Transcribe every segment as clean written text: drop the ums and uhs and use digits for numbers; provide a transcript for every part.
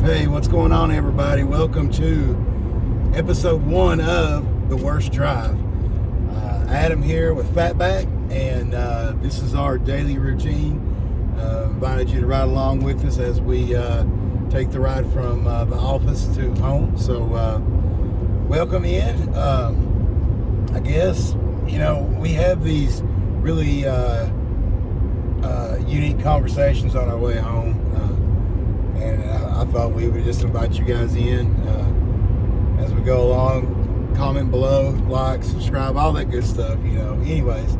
Hey, what's going on, everybody? Welcome to episode 1 of The Worst Drive. Adam here with Fatback, and this is our daily routine. Invited you to ride along with us as we take the ride from the office to home. So, welcome in. I guess, we have these really unique conversations on our way home. And I thought we would just invite you guys in as we go along. Comment below, like, subscribe, all that good stuff, Anyways,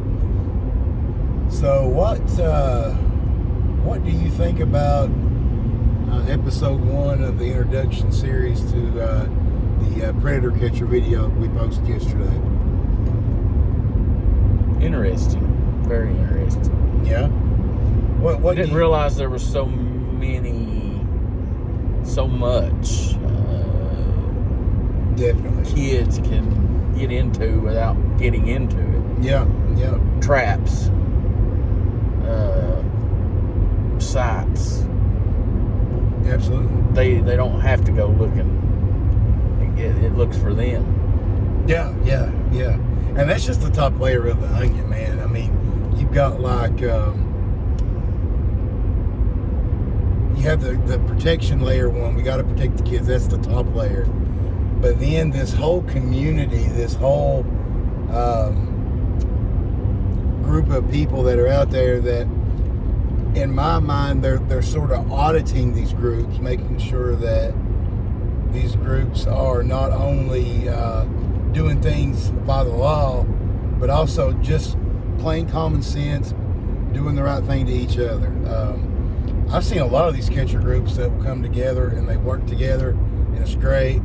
so what do you think about episode 1 of the introduction series to the Predator Catcher video we posted yesterday? Interesting. Very interesting. Yeah. What I didn't realize there were so much definitely kids can get into without getting into it. Yeah. Traps, sites. Absolutely. They don't have to go looking. It looks for them. Yeah. And that's just the top layer of the onion, man. I mean, you've got like you have the protection layer one. We got to protect the kids. That's the top layer. But then this whole community, this whole group of people that are out there that, in my mind, they're sort of auditing these groups, making sure that these groups are not only doing things by the law, but also just plain common sense, doing the right thing to each other. I've seen a lot of these catcher groups that will come together and they work together, and it's great.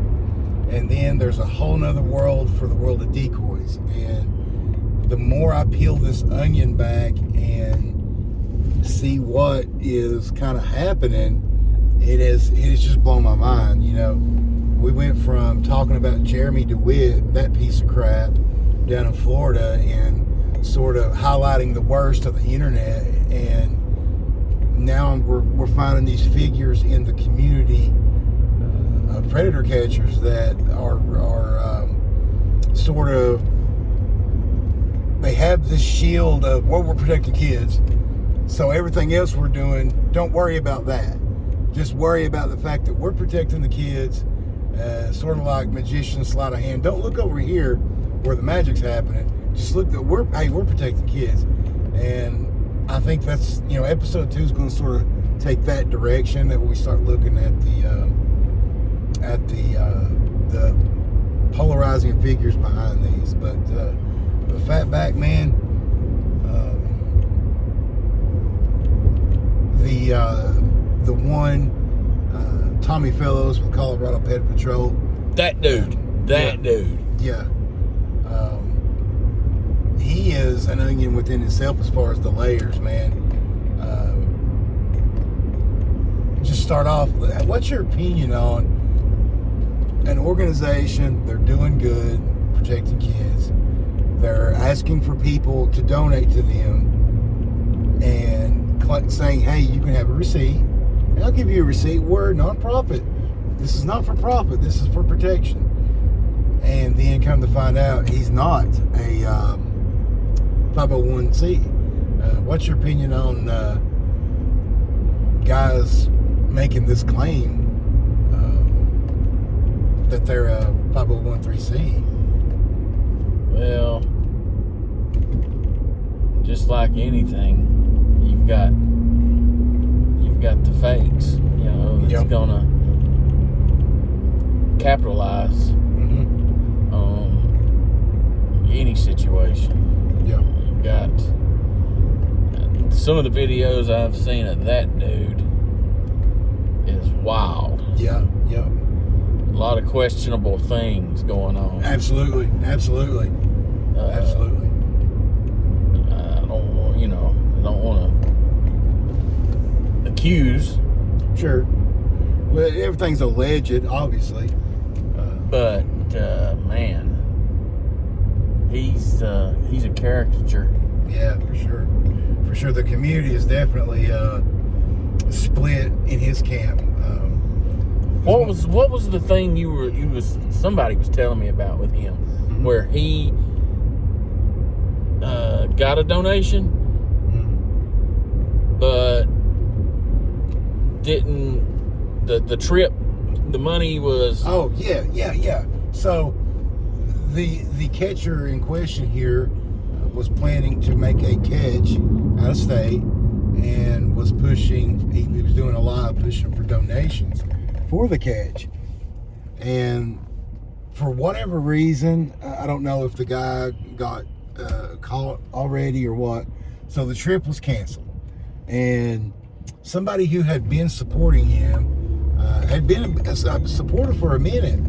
And then there's a whole nother world for the world of decoys. And the more I peel this onion back and see what is kind of happening, it has just blown my mind. We went from talking about Jeremy DeWitt, that piece of crap, down in Florida, and sort of highlighting the worst of the internet, and now we're finding these figures in the community of predator catchers that are sort of, they have this shield of, well, we're protecting kids, so everything else we're doing, don't worry about that. Just worry about the fact that we're protecting the kids, sort of like magicians sleight of hand. Don't look over here where the magic's happening. Just look that we're protecting kids. And I think that's, episode 2 is going to sort of take that direction, that we start looking at the polarizing figures behind these. But the Fatback, man, the one Tommy Fellows with Colorado Pet Patrol. That dude. Yeah. He is an onion within himself as far as the layers, man. Just start off, what's your opinion on an organization? They're doing good, protecting kids. They're asking for people to donate to them and saying, hey, you can have a receipt. And I'll give you a receipt. We're a nonprofit. This is not for profit. This is for protection. And then come to find out he's not a 501c. What's your opinion on guys making this claim that they're a 501c? Well, just like anything, you've got the fakes, that's gonna capitalize on any situation. Yeah. You've got some of the videos I've seen of that dude is wild. Yeah. A lot of questionable things going on. Absolutely. Absolutely. I don't want to accuse. Sure. Well, everything's alleged, obviously. But man, he's a caricature. Yeah, for sure. For sure, the community is definitely split in his camp. What was the thing somebody was telling me about with him, where he got a donation, but didn't the trip, the money was... Oh, yeah. So the catcher in question here was planning to make a catch out of state and was pushing, he was doing a lot of pushing for donations for the catch. And for whatever reason, I don't know if the guy got caught already or what, so the trip was canceled. And somebody who had been supporting him, had been a supporter for a minute,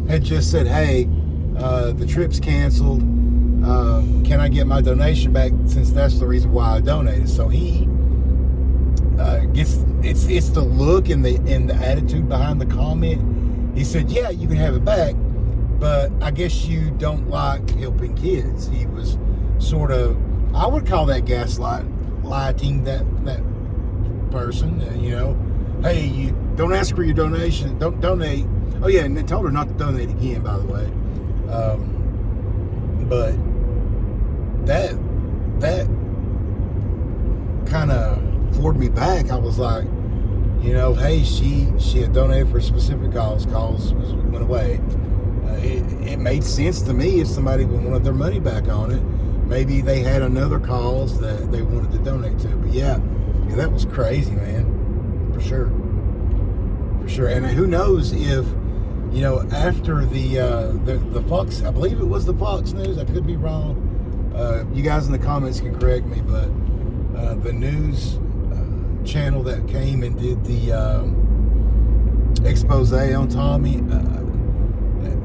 had just said, hey, the trip's canceled, can I get my donation back, since that's the reason why I donated. So he gets, it's the look and the attitude behind the comment. He said, yeah, you can have it back, but I guess you don't like helping kids. He was sort of, I would call that gaslighting that person, you know. Hey, you don't ask for your donation, don't donate. Oh yeah, and they told her not to donate again, by the way. But that kind of floored me back. I was like, you know, hey, she had donated for a specific cause. Went away. It made sense to me if somebody wanted their money back on it. Maybe they had another cause that they wanted to donate to. But yeah, that was crazy, man. For sure. And who knows if, you know, after the Fox, I believe it was the Fox News, I could be wrong. You guys in the comments can correct me, but the news channel that came and did the expose on Tommy,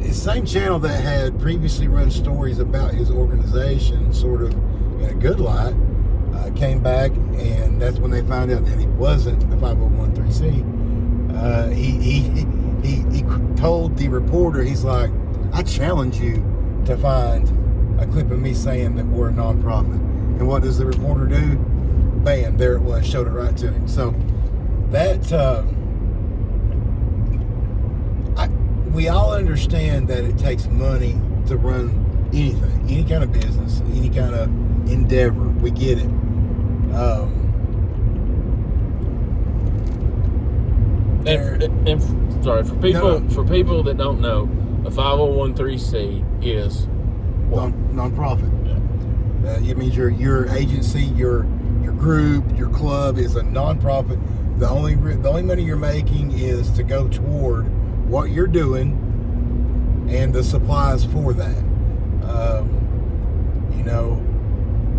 it's the same channel that had previously run stories about his organization, sort of in a good light, came back, and that's when they found out that he wasn't a 501c. He told the reporter, he's like, I challenge you to find a clip of me saying that we're a nonprofit. And what does the reporter do? Bam, there it was, showed it right to him. So that, we all understand that it takes money to run anything, any kind of business, any kind of endeavor. We get it. For people that don't know, a 501c is what? Nonprofit. Yeah. It means your agency, your group, your club is a nonprofit. The only money you're making is to go toward what you're doing and the supplies for that. You know,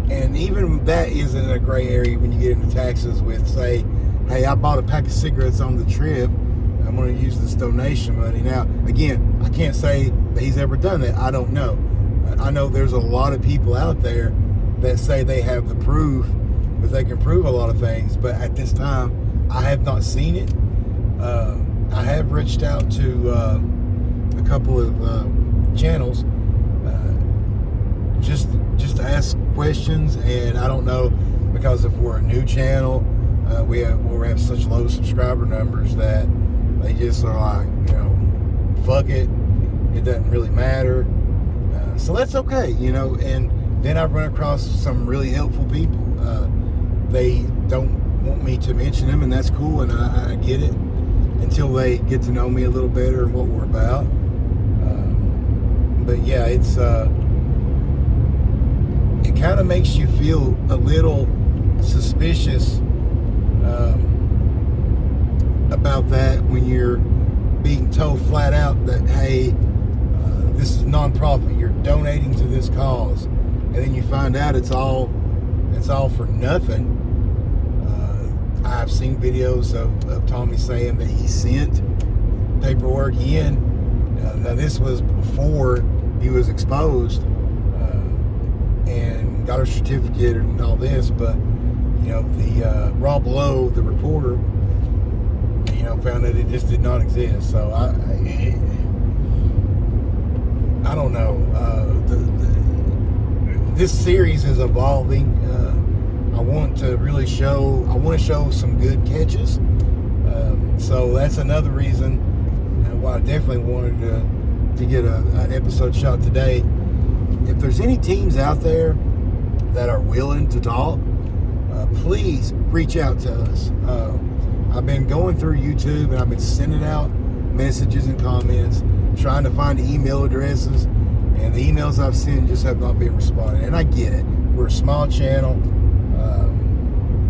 and even that isn't a gray area when you get into taxes with, say, hey, I bought a pack of cigarettes on the trip, I'm going to use this donation money. Now, again, I can't say that he's ever done that. I don't know. I know there's a lot of people out there that say they have the proof, that they can prove a lot of things, but at this time, I have not seen it. I have reached out to a couple of channels just to ask questions, and I don't know, because if we're a new channel, we have such low subscriber numbers that they just are like, you know, fuck it, it doesn't really matter. So that's okay, you know. And then I've run across some really helpful people. They don't want me to mention them, and that's cool, and I get it, until they get to know me a little better and what we're about. But yeah, it's it kind of makes you feel a little suspicious about that when you're being told flat out that, hey, this is nonprofit, you're donating to this cause, and then you find out it's all for nothing. I've seen videos of Tommy saying that he sent paperwork in. Now this was before he was exposed and got a certificate and all this, but you know, the Rob Lowe, the reporter, you know, found that it just did not exist. So I don't know. This series is evolving. I want to show some good catches. So that's another reason well, I definitely wanted to get an episode shot today. If there's any teams out there that are willing to talk, please reach out to us. I've been going through YouTube and I've been sending out messages and comments, trying to find email addresses, and the emails I've sent just have not been responded. And I get it. We're a small channel,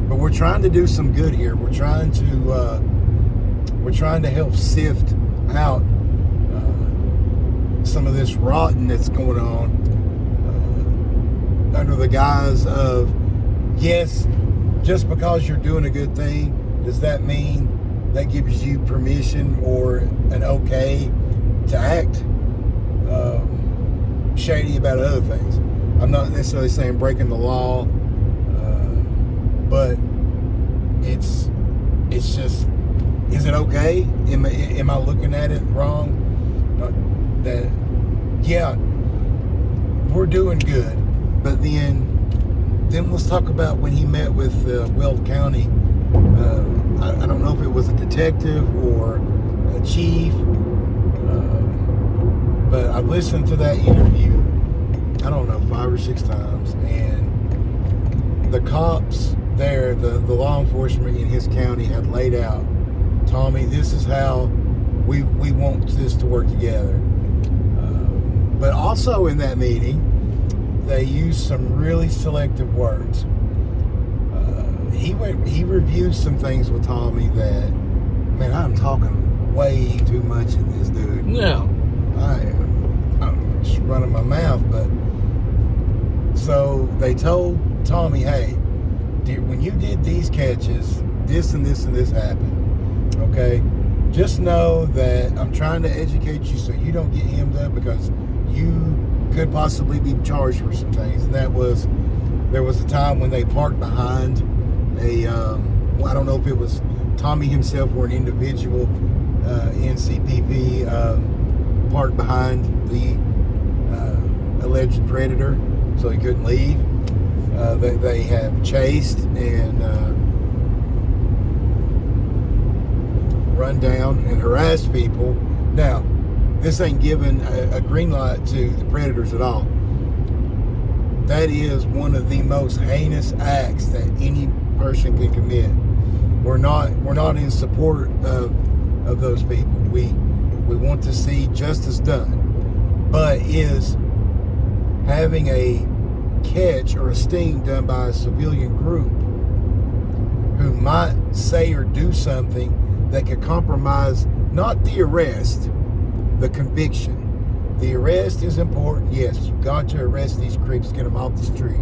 but we're trying to do some good here. We're trying to help sift out some of this rotten that's going on under the guise of, yes, just because you're doing a good thing, does that mean that gives you permission or an okay to act shady about other things? I'm not necessarily saying breaking the law, but it's just, is it okay? Am I looking at it wrong? That, yeah, we're doing good, but then let's talk about when he met with Weld County. I don't know if it was a detective or a chief, but I've listened to that interview, I don't know, 5 or 6 times, and the cops there, the law enforcement in his county had laid out, Tommy, this is how we want this to work together. But also in that meeting, they used some really selective words. He reviewed some things with Tommy that, man, I'm talking way too much in this, dude. No. I'm just running my mouth, but so they told Tommy, hey, when you did these catches, this and this and this happened, okay? Just know that I'm trying to educate you so you don't get hemmed up, because you could possibly be charged for some things. And there was a time when they parked behind a, well, I don't know if it was Tommy himself or an individual NCPP parked behind the alleged predator, so he couldn't leave. They have chased and run down and harassed people. Now, this ain't giving a green light to the predators at all. That is one of the most heinous acts that any person can commit. We're not in support of those people. We want to see justice done. But is having a catch or a sting done by a civilian group who might say or do something that could compromise not the arrest, the conviction. The arrest is important. Yes, you've got to arrest these creeps, get them off the street.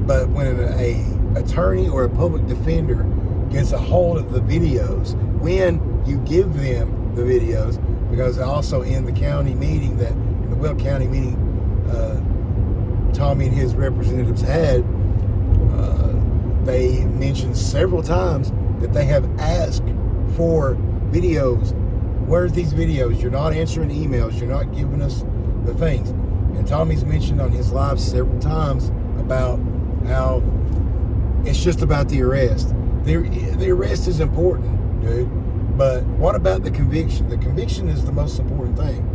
But when an attorney or a public defender gets a hold of the videos, when you give them the videos, because also in the county meeting, in the Weld County meeting, Tommy and his representatives had, they mentioned several times that they have asked for videos. Where's these videos? You're not answering emails. You're not giving us the things. And Tommy's mentioned on his live several times about how it's just about the arrest. The arrest is important, dude. But what about the conviction? The conviction is the most important thing.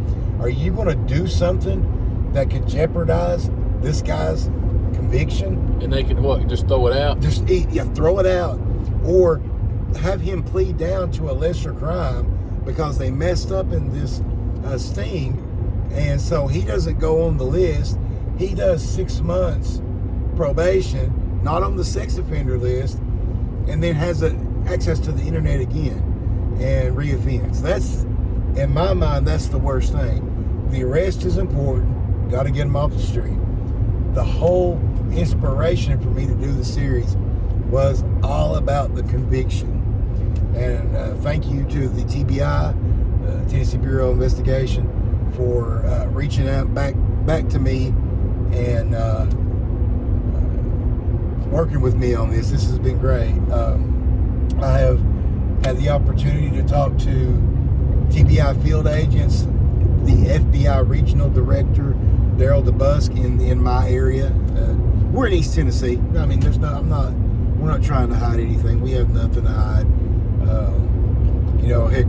Are you going to do something that could jeopardize this guy's conviction? And they can what? Just throw it out? Just throw it out. Or have him plead down to a lesser crime because they messed up in this sting, and so he doesn't go on the list. He does 6 months probation, not on the sex offender list, and then has access to the internet again and reoffends. That's, in my mind, that's the worst thing. The arrest is important. Got to get him off the street. The whole inspiration for me to do the series was all about the conviction. And thank you to the TBI, Tennessee Bureau of Investigation, for reaching out back to me and working with me on this. This has been great. I have had the opportunity to talk to TBI field agents, the FBI regional director, Daryl DeBusk in my area. We're in East Tennessee. I mean, we're not trying to hide anything. We have nothing to hide. Heck,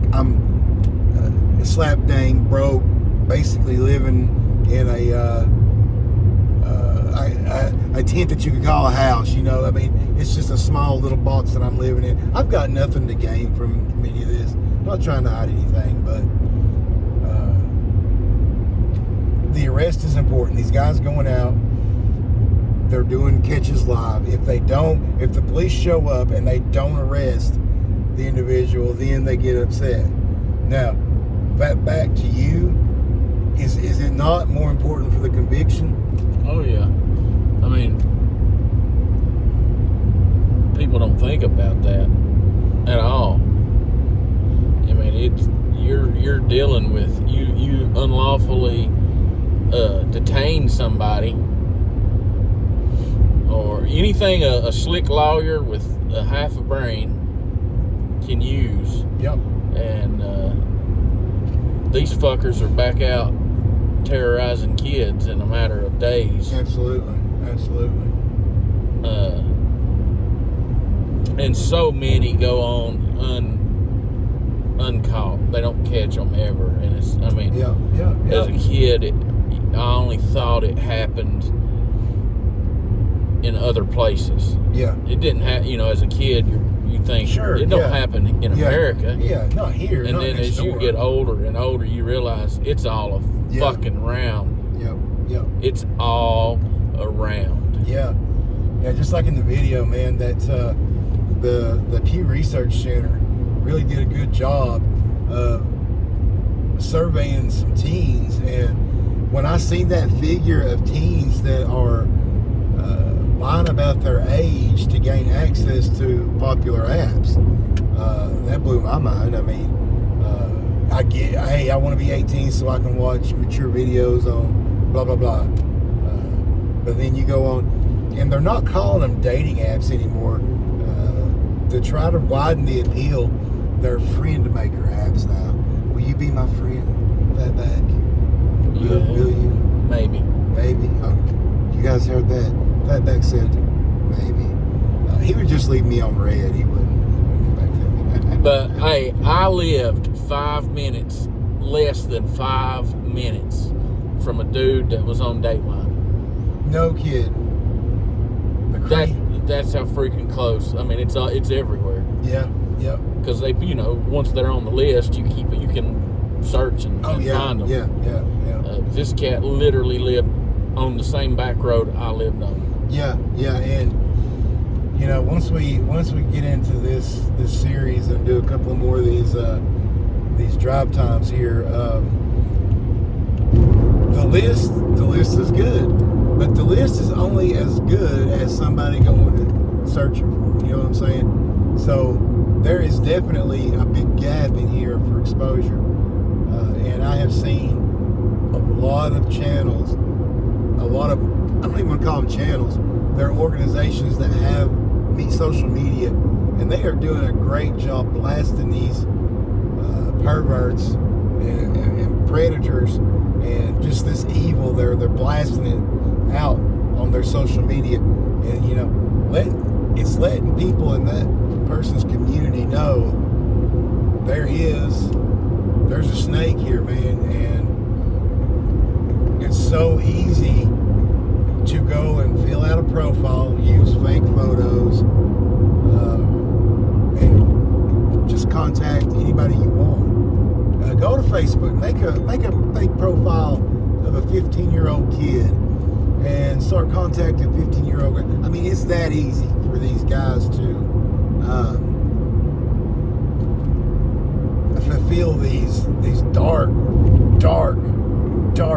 slap dang broke, basically living in a tent that you could call a house. You know, I mean, it's just a small little box that I'm living in. I've got nothing to gain from any of this. I'm not trying to hide anything, but the arrest is important. These guys going out, they're doing catches live. If the police show up and they don't arrest the individual, then they get upset. Now, back to you. Is it not more important for the conviction? Oh yeah. I mean, people don't think about that at all. I mean, you're dealing with you unlawfully detain somebody or anything a slick lawyer with a half a brain can use. Yep. And these fuckers are back out terrorizing kids in a matter of days. Absolutely. And so many go on uncaught. They don't catch them ever. And it's, I mean, as a kid, I only thought it happened in other places. Yeah. It didn't happen, as a kid, you think it don't happen in America. Yeah, not here. And then as you get older and older, you realize it's all fucking around. Yep. It's all around. Yeah, just like in the video, man, that the Pew Research Center really did a good job of surveying some teens. And when I see that figure of teens that are lying about their age to gain access to popular apps, that blew my mind. I mean, I want to be 18 so I can watch mature videos on blah, blah, blah. But then you go on, and they're not calling them dating apps anymore. To try to widen the appeal, they're friend maker apps now. Will you be my friend? Fatback? Will you? Maybe. Oh, you guys heard that? Fatback said maybe. He would just leave me on red. He wouldn't get back to me. But hey, I lived 5 minutes, less than 5 minutes from a dude that was on Dateline. No kid. That's how freaking close. I mean, it's everywhere. Yeah. Because they, once they're on the list, you can search and find them. Yeah. This cat literally lived on the same back road I lived on. Yeah, and once we get into this series and do a couple more of these drive times here, the list is good, but the list is only as good as somebody going and searching for it. You know what I'm saying? So there is definitely a big gap in here for exposure, and I have seen a lot of channels. I don't even want to call them channels. They're organizations that have social media, and they are doing a great job blasting these perverts and predators and just this evil. They're blasting it out on their social media, and it's letting people in that person's community know there's a snake here, man, and it's so easy to go and fill out a profile, use fake photos, and just contact anybody you want. Go to Facebook, make a fake profile of a 15-year-old kid, and start contacting 15-year-old. I mean, it's that easy for these guys to fulfill these dark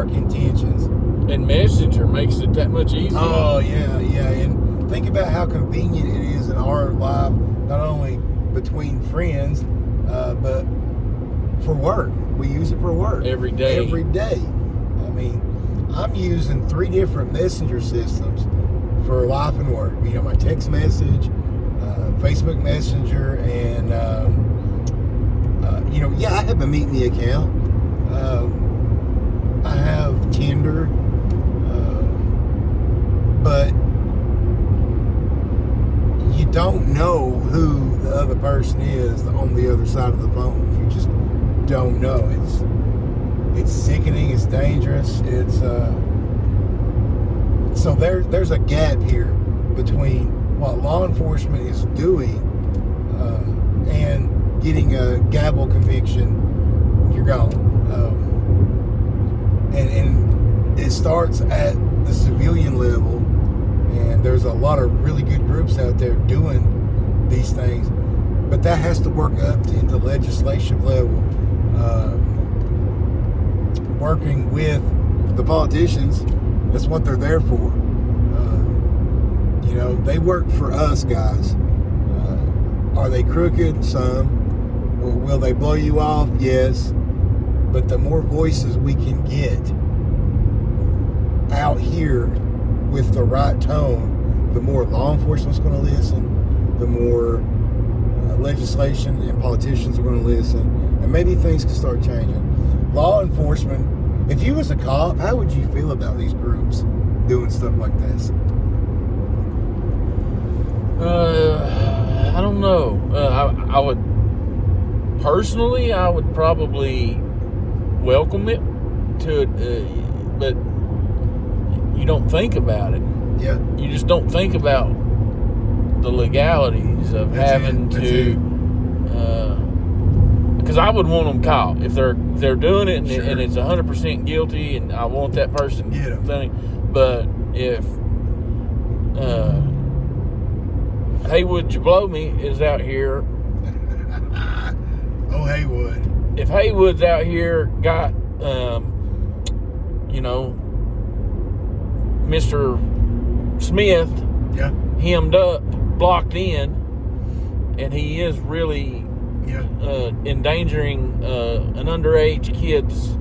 intentions. And Messenger makes it that much easier. Oh, yeah. And think about how convenient it is in our life, not only between friends, but for work. We use it for work. Every day. I mean, I'm using 3 different messenger systems for life and work. My text message, Facebook Messenger, and, I have a Meet Me account. I have Tinder. But you don't know who the other person is on the other side of the phone. don't know. It's sickening. It's dangerous. It's so there's a gap here between what law enforcement is doing and getting a gavel conviction. You're gone. And it starts at the civilian level, and there's a lot of really good groups out there doing these things, but that has to work up into legislative level, working with the politicians. That's what they're there for. They work for us guys. Are they crooked? Some. Will they blow you off? Yes. But the more voices we can get out here with the right tone, the more law enforcement's going to listen, the more legislation and politicians are going to listen, and maybe things can start changing. Law enforcement, if you was a cop, how would you feel about these groups doing stuff like this? I don't know. I would personally, I would probably welcome it but you don't think about it. Yeah. You just don't think about the legalities of having to. Because I would want them caught if they're doing it and it's 100% guilty, and I want that person. Yeah. But if Haywood You Blow Me is out here. Oh, Haywood. If Haywood's out here got, Mr. Smith hemmed up, blocked in, and he is really endangering an underage kid's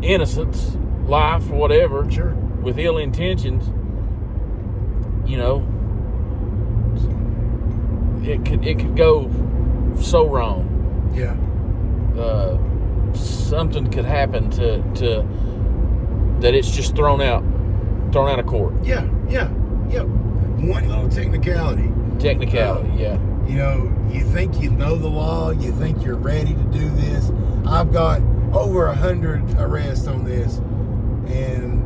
innocence, life, whatever, with ill intentions, it could go so wrong. Yeah. Something could happen to that it's just thrown out of court. Yeah. One little technicality. Yeah. You think you know the law, you think you're ready to do this. I've got over 100 arrests on this, and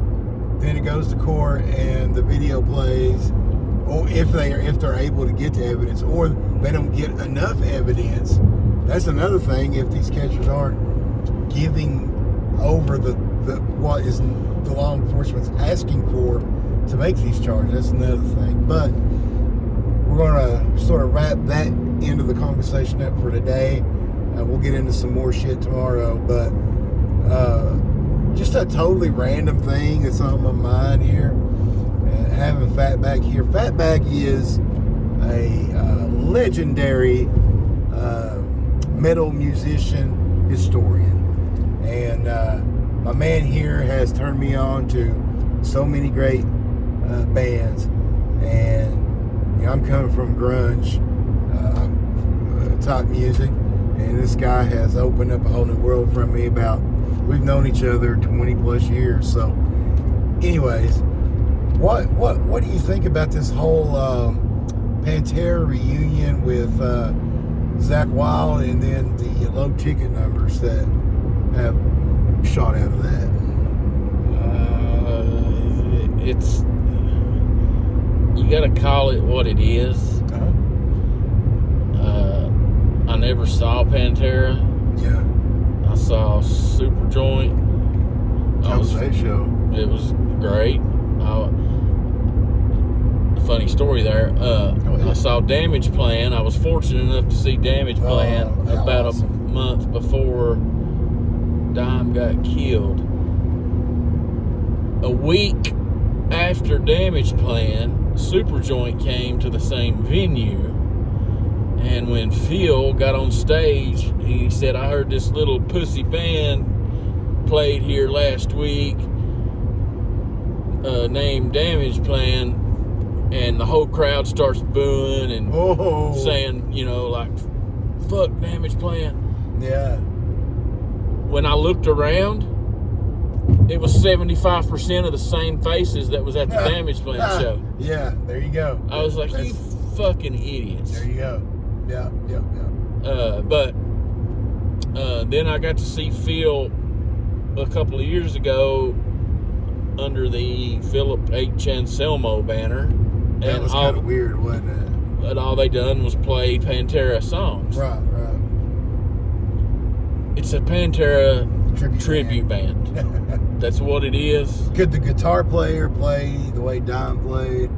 then it goes to court and the video plays, or if they're able to get to evidence, or they don't get enough evidence. That's another thing. If these catchers aren't giving over the what is the law enforcement's asking for to make these charges, that's another thing. But we're going to sort of wrap that end of the conversation up for today. We'll get into some more shit tomorrow, but just a totally random thing that's on my mind here. Having Fatback here. Fatback is a legendary metal musician, historian, and my man here has turned me on to so many great bands, and I'm coming from grunge type music, and this guy has opened up a whole new world for me. We've known each other 20 plus years. So anyways, what do you think about this whole Pantera reunion with Zakk Wylde, and then the low ticket numbers that have shot out of that? It's, you gotta call it what it is. I never saw Pantera. Yeah. I saw Superjoint. How was that show? It was great. Funny story there. I saw Damage Plan. I was fortunate enough to see Damage Plan about a month before Dime got killed. A week after Damage Plan, Superjoint came to the same venue, and when Phil got on stage, he said, "I heard this little pussy band played here last week named Damage Plan," and the whole crowd starts booing and saying, like, "Fuck Damage Plan." Yeah. When I looked around, it was 75% of the same faces that was at the Damage Plan show. Yeah, there you go. I was like, you fucking idiots. There you go. Yeah. But Then I got to see Phil a couple of years ago under the Philip H. Anselmo banner. That and was kind of weird, wasn't it? But all they done was play Pantera songs. Right. It's a Pantera tribute band. That's what it is. Could the guitar player play the way Don played?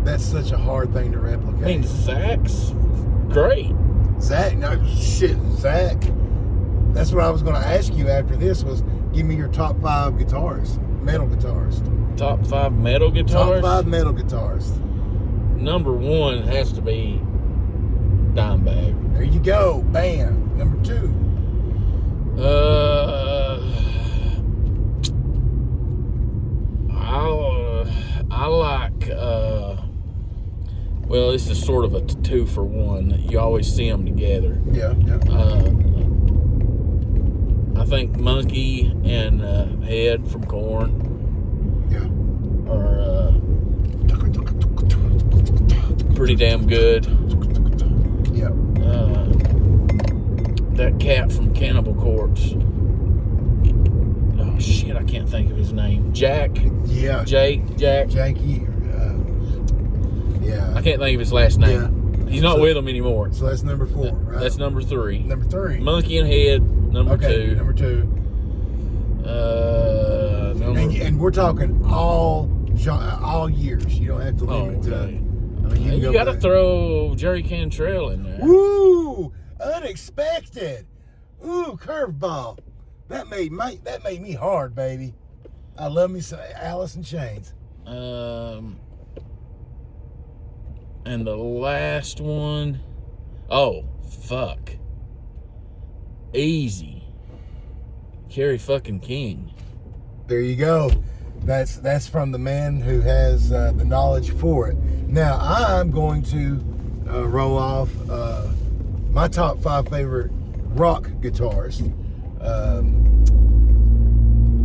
That's such a hard thing to replicate. I mean, Zach's great. Zach, Zach. That's what I was going to ask you after this was give me your top 5 guitarists, metal guitarists. Top 5 metal guitarists? Top 5 metal guitarists. Number 1 has to be Dimebag. There you go. Bam. Number 2. I like, well, this is sort of a 2 for 1. You always see them together. Yeah. I think Monkey and Head from Korn are pretty damn good. Yeah. That cat from Cannibal Corpse. Oh shit, I can't think of his name. Jack. Yeah. Jack. Jakey. Yeah. I can't think of his last name. Yeah. He's not with them anymore. So that's number 4, right? That's number 3. Number 3. Monkey and Head, number 2. Number 2. And we're talking all years. You don't have to limit to. Okay. I mean, You got to throw Jerry Cantrell in there. Woo! Unexpected. Ooh, curveball. That made me hard, baby. I love me some Alice in Chains. And the last one, oh fuck, easy, Kerry fucking King. There you go. That's from the man who has the knowledge for it. Now I'm going to roll off my top 5 favorite rock guitarists.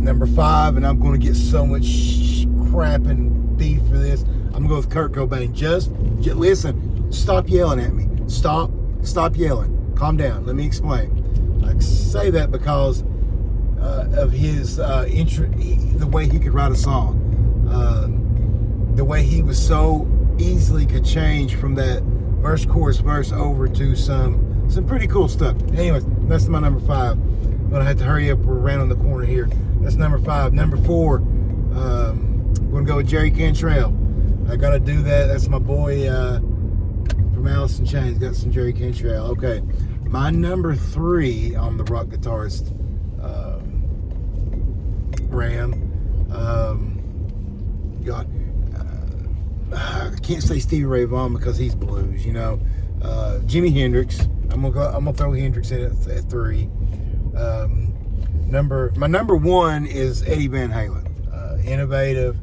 Number 5, and I'm going to get so much crap and beef for this. I'm going to go with Kurt Cobain. Just listen. Stop yelling at me. Stop yelling. Calm down. Let me explain. I say that because of his the way he could write a song, the way he was so easily could change from that verse, chorus, verse over to some pretty cool stuff. Anyways, that's my number 5. I'm gonna have to hurry up. We're around the corner here. That's number 5. Number 4, we're gonna go with Jerry Cantrell. I gotta do that. That's my boy from Alice in Chains. Got some Jerry Cantrell. Okay, my number 3 on the rock guitarist Ram. God, I can't say Stevie Ray Vaughan because he's blues. You know, Jimi Hendrix. I'm gonna throw Hendrix in at 3. My number 1 is Eddie Van Halen. Innovative.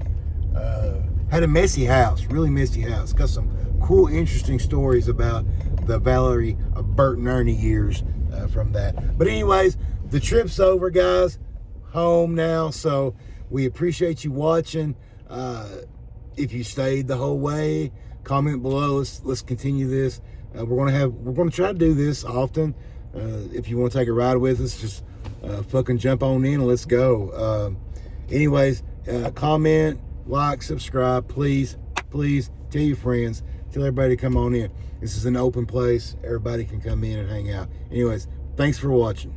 Had a messy house, really messy house. Got some cool, interesting stories about the Valerie Bert and Ernie years from that. But anyways, the trip's over, guys. Home now, so we appreciate you watching. If you stayed the whole way, comment below. Let's continue this. We're gonna try to do this often. If you want to take a ride with us, just fucking jump on in and let's go. Anyways, comment, like, subscribe, please tell your friends, tell everybody to come on in. This is an open place. Everybody can come in and hang out. Anyways, thanks for watching.